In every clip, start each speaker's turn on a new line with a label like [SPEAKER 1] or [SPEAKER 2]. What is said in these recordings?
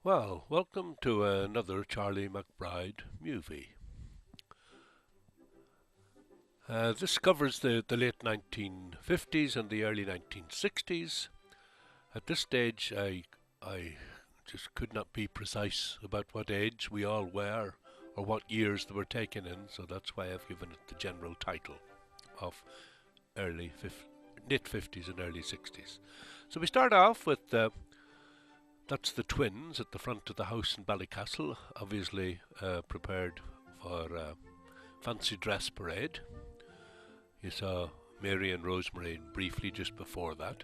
[SPEAKER 1] Well, welcome to another Charlie McBride movie. This covers the late 1950s and the early 1960s. At this stage, I just could not be precise about what age we all were or what years they were taken in, so that's why I've given it the general title of late 50s and early 60s. So we start off with that's the twins at the front of the house in Ballycastle, obviously prepared for fancy dress parade. You saw Mary and Rosemary briefly just before that.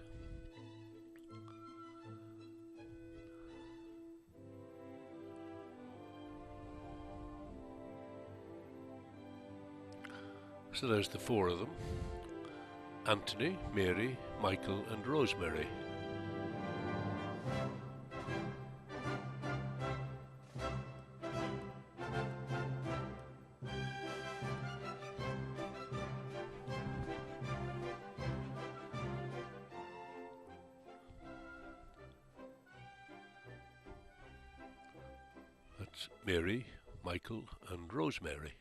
[SPEAKER 1] So there's the four of them: Anthony, Mary, Michael and Rosemary. That's Mary, Michael and Rosemary.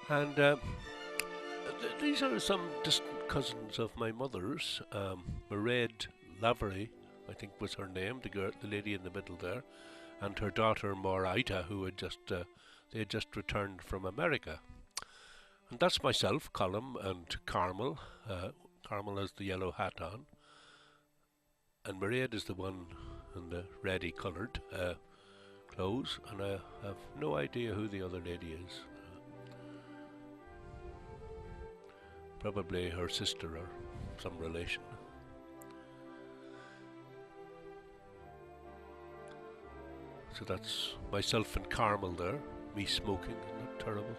[SPEAKER 1] And these are some distant cousins of my mother's. Mairead Lavery, I think was her name, the lady in the middle there, and her daughter Moraita, who had they had just returned from America. And that's myself, Colm, and Carmel. Carmel has the yellow hat on, and Mairead is the one in the reddy coloured clothes, and I have no idea who the other lady is. Probably her sister or some relation. So that's myself and Carmel there, me smoking, not terrible.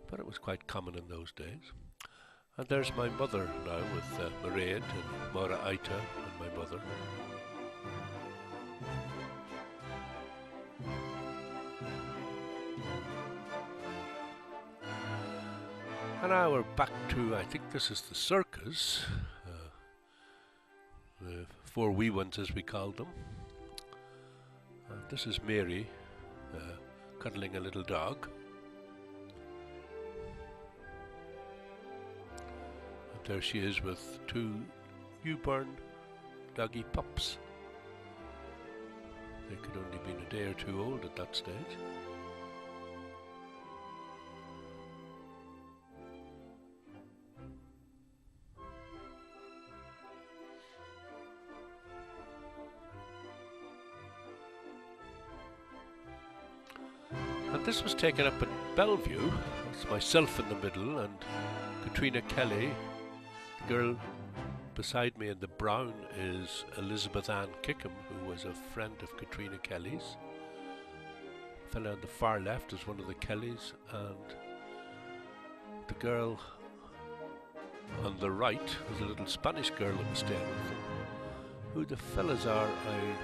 [SPEAKER 1] But it was quite common in those days. And there's my mother now with Mairead and Mora Aita and my mother. And now we're back to, I think this is the circus, the four wee ones as we called them. This is Mary cuddling a little dog. And there she is with two newborn doggy pups. They could only have been a day or two old at that stage. And this was taken up at Bellevue. It's myself in the middle and Katrina Kelly. The girl beside me in the brown is Elizabeth Ann Kickham, who was a friend of Katrina Kelly's. The fellow on the far left is one of the Kellys, and the girl on the right is a little Spanish girl that was staying with them. Who the fellas are, I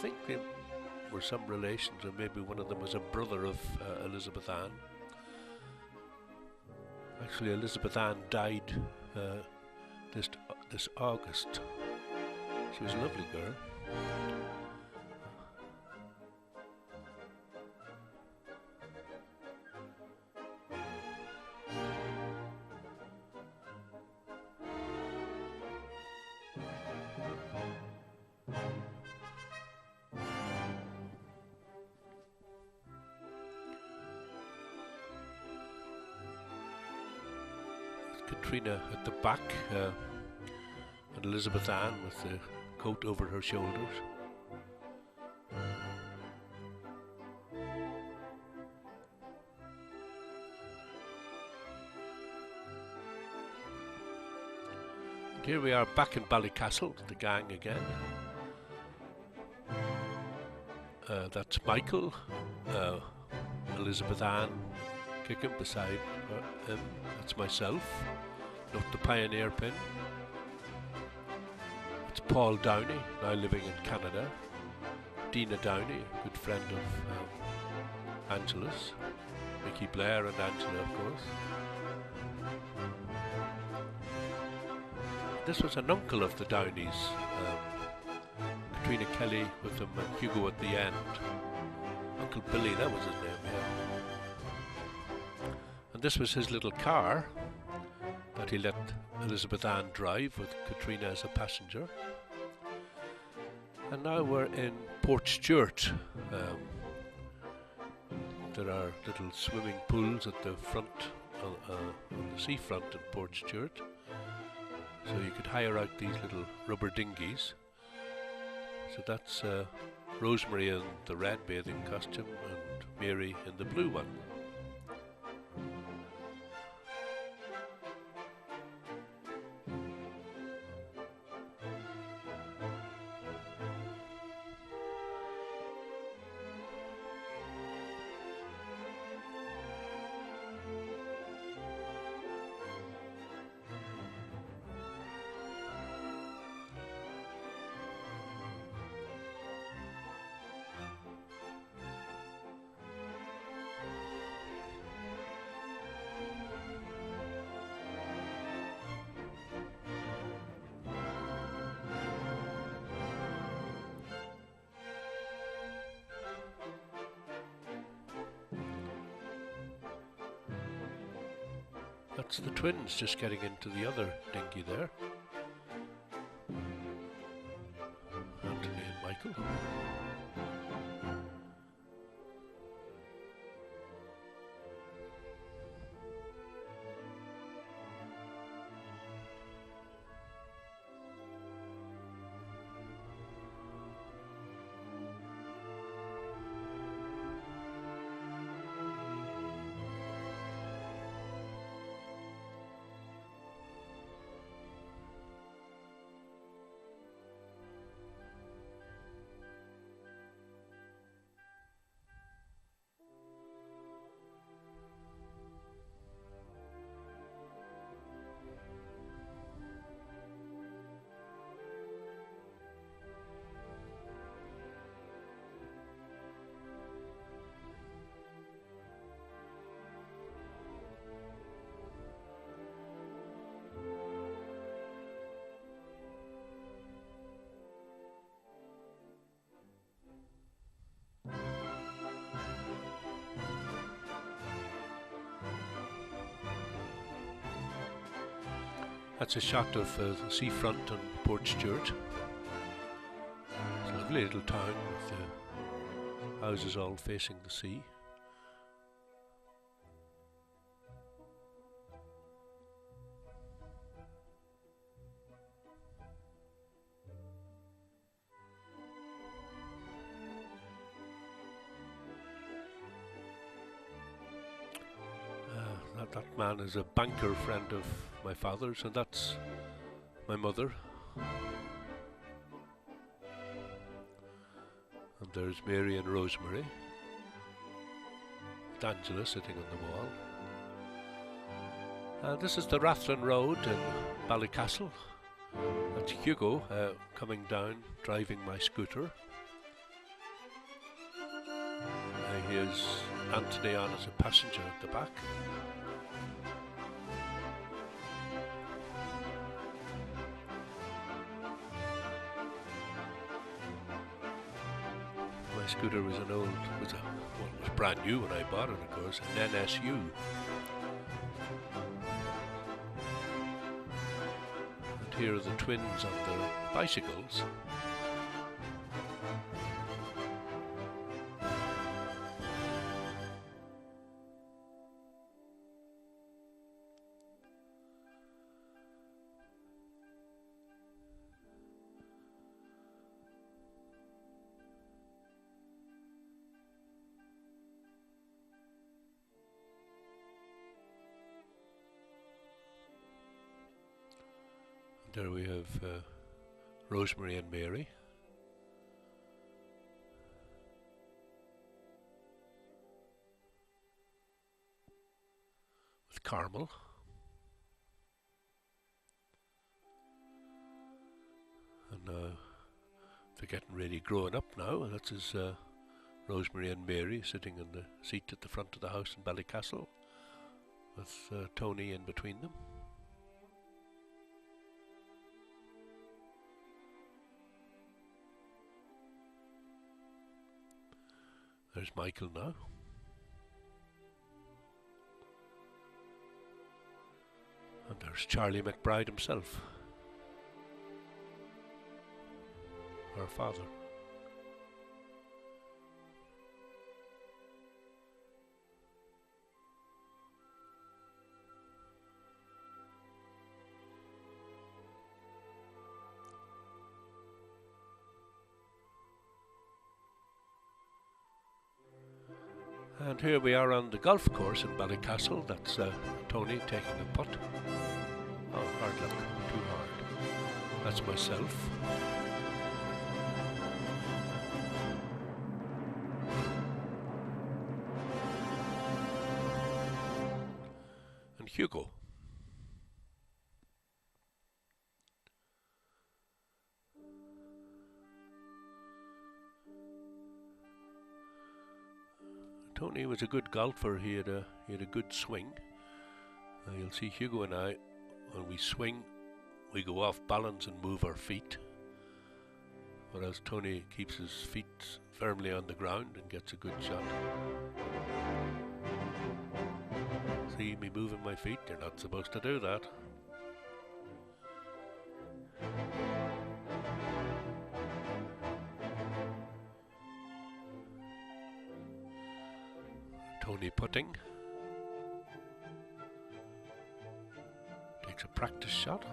[SPEAKER 1] think they were some relations, or maybe one of them was a brother of Elizabeth Ann. Actually, Elizabeth Ann died this August. She was a lovely girl. Katrina at the back, and Elizabeth Ann with the coat over her shoulders. And here we are back in Ballycastle, the gang again. That's Michael, Elizabeth Ann Kickham beside him. That's myself. not the Pioneer pin. It's Paul Downey, now living in Canada. Dina Downey, good friend of Angela's. Mickey Blair and Angela, of course. This was an uncle of the Downeys, Katrina Kelly with him and Hugo at the end. Uncle Billy, that was his name, yeah. And this was his little car that he let Elizabeth Ann drive with Katrina as a passenger. And now we're in Portstewart. There are little swimming pools at the front, on the seafront in Portstewart. So you could hire out these little rubber dinghies. So that's Rosemary in the red bathing costume and Mary in the blue one. That's the twins just getting into the other dinghy there. Anthony and Michael. That's a shot of the seafront on Portstewart. It's a lovely little town with the houses all facing the sea. That man is a banker friend of my father's, and that's my mother. And there's Mary and Rosemary, with Angela sitting on the wall. This is the Rathlin Road in Ballycastle. That's Hugo coming down, driving my scooter. Here's Anthony on as a passenger at the back. My scooter was was brand new when I bought it, of course, an NSU. And here are the twins on their bicycles. There we have Rosemary and Mary. With Carmel. Now they're getting really grown up now. That's his Rosemary and Mary sitting in the seat at the front of the house in Ballycastle, with Tony in between them. There's Michael now. And there's Charlie McBride himself, our father. And here we are on the golf course in Ballycastle. That's Tony taking a putt. Oh, hard luck, too hard. That's myself. And Hugo. Tony was a good golfer. He had a good swing. You'll see Hugo and I, when we swing, we go off balance and move our feet, whereas Tony keeps his feet firmly on the ground and gets a good shot. See me moving my feet? You're not supposed to do that. Tony putting. Takes a practice shot.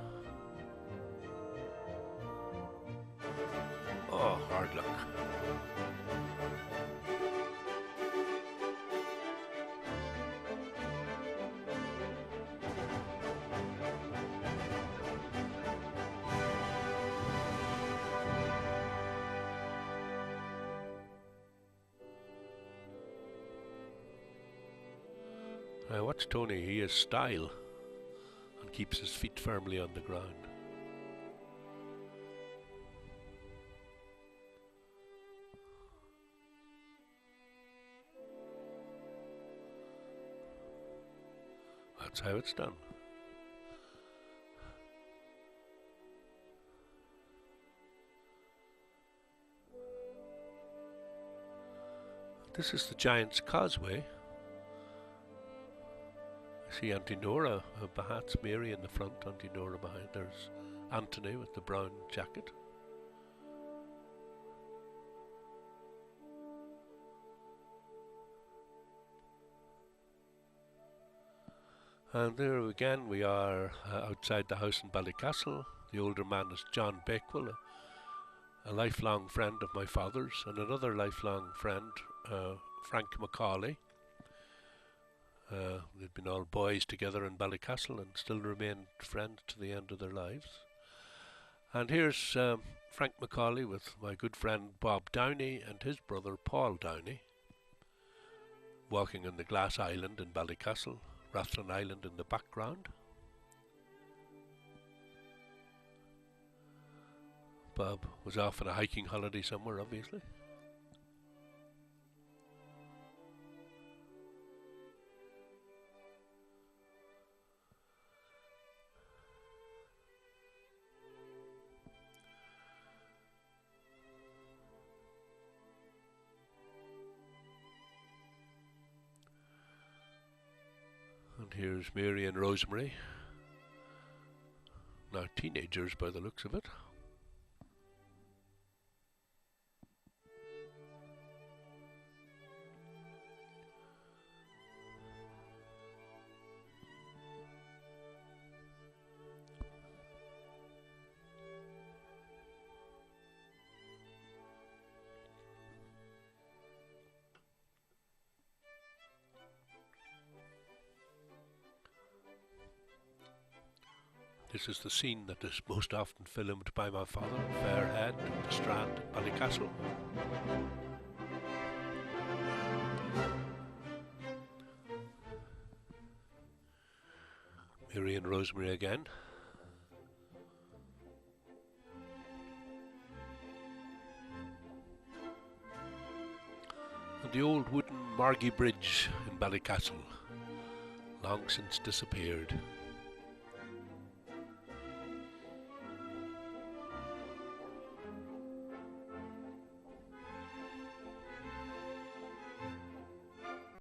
[SPEAKER 1] Oh, hard luck. Now watch Tony, he has style and keeps his feet firmly on the ground. That's how it's done. This is the Giant's Causeway. I see Auntie Nora, Bahat's Mary in the front, Auntie Nora behind. There's Anthony with the brown jacket. And there again we are outside the house in Ballycastle. The older man is John Bakewell, a lifelong friend of my father's, and another lifelong friend, Frank Macaulay. They've been all boys together in Ballycastle and still remain friends to the end of their lives. And here's Frank Macaulay with my good friend Bob Downey and his brother Paul Downey, walking on the glass island in Ballycastle, Rathlin Island in the background. Bob was off on a hiking holiday somewhere, obviously. And here's Mary and Rosemary, now teenagers by the looks of it. This is the scene that is most often filmed by my father, Fairhead, the Strand, Ballycastle. Mary and Rosemary again. And the old wooden Margie Bridge in Ballycastle, long since disappeared.